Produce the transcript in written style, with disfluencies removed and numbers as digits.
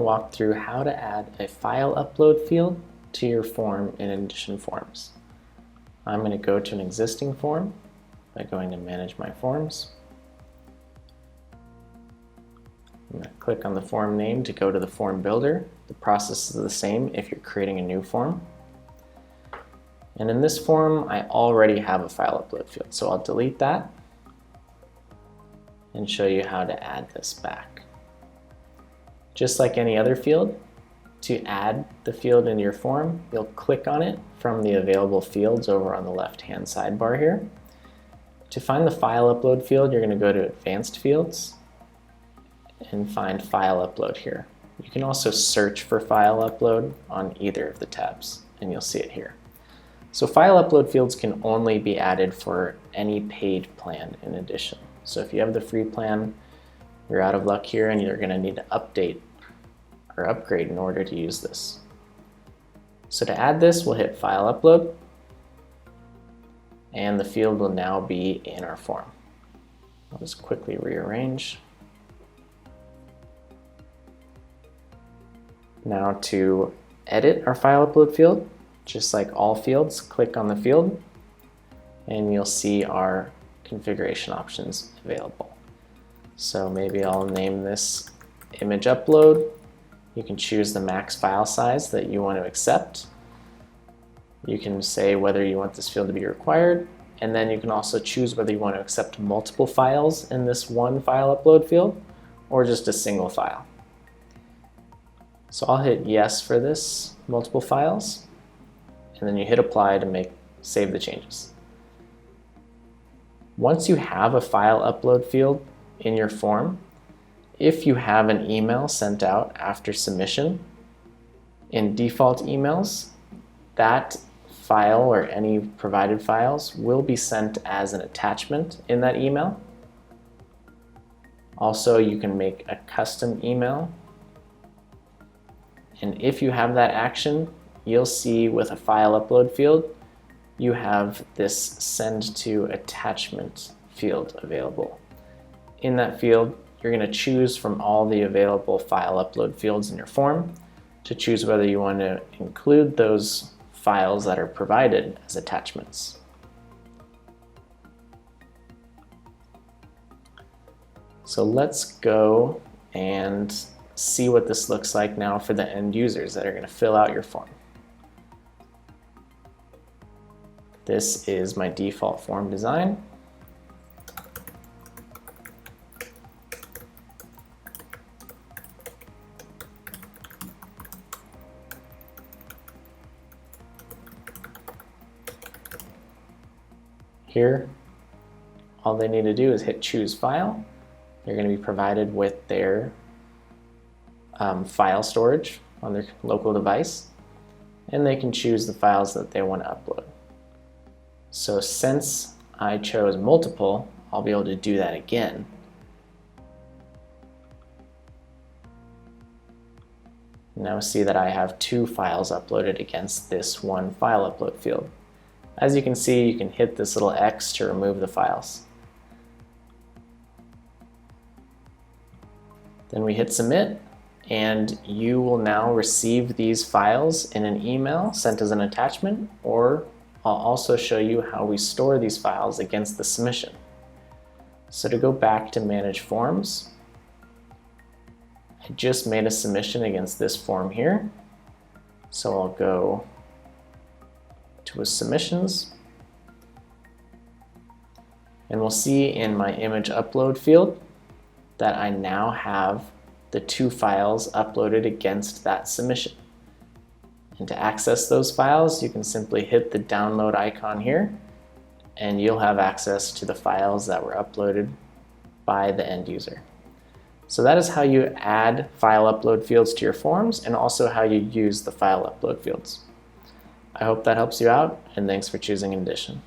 to walk through how to add a file upload field to your form in Indition Forms. I'm going to go to an existing form by going to Manage My Forms. I'm going to click on the form name to go to the form builder. The process is the same if you're creating a new form. And in this form, I already have a file upload field, so I'll delete that and show you how to add this back. Just like any other field, to add the field in your form, you'll click on it from the available fields over on the left-hand sidebar here. To find the file upload field, you're going to go to Advanced Fields and find File Upload here. You can also search for File Upload on either of the tabs, and you'll see it here. So file upload fields can only be added for any paid plan in Indition. So if you have the free plan, you're out of luck here and you're going to need to update or upgrade in order to use this. So to add this, we'll hit File Upload, and the field will now be in our form. I'll just quickly rearrange. Now to edit our file upload field, just like all fields, click on the field and you'll see our configuration options available. So maybe I'll name this image upload. You can choose the max file size that you want to accept. You can say whether you want this field to be required, and then you can also choose whether you want to accept multiple files in this one file upload field or just a single file. So I'll hit yes for this multiple files, and then you hit apply to save the changes. Once you have a file upload field in your form, if you have an email sent out after submission, in default emails, that file or any provided files will be sent as an attachment in that email. Also, you can make a custom email, and if you have that action, you'll see with a file upload field, you have this send to attachment field available. In that field, you're going to choose from all the available file upload fields in your form to choose whether you want to include those files that are provided as attachments. So let's go and see what this looks like now for the end users that are going to fill out your form. This is my default form design. Here, all they need to do is hit choose file. They're going to be provided with their file storage on their local device, and they can choose the files that they want to upload. So since I chose multiple, I'll be able to do that again. Now see that I have 2 files uploaded against this one file upload field. As you can see, you can hit this little X to remove the files. Then we hit submit, and you will now receive these files in an email sent as an attachment, or I'll also show you how we store these files against the submission. So to go back to Manage Forms, I just made a submission against this form here. So I'll go to Submissions, and we'll see in my image upload field that I now have the 2 files uploaded against that submission. And to access those files, you can simply hit the download icon here, and you'll have access to the files that were uploaded by the end user. So that is how you add file upload fields to your forms, and also how you use the file upload fields. I hope that helps you out, and thanks for choosing Indition.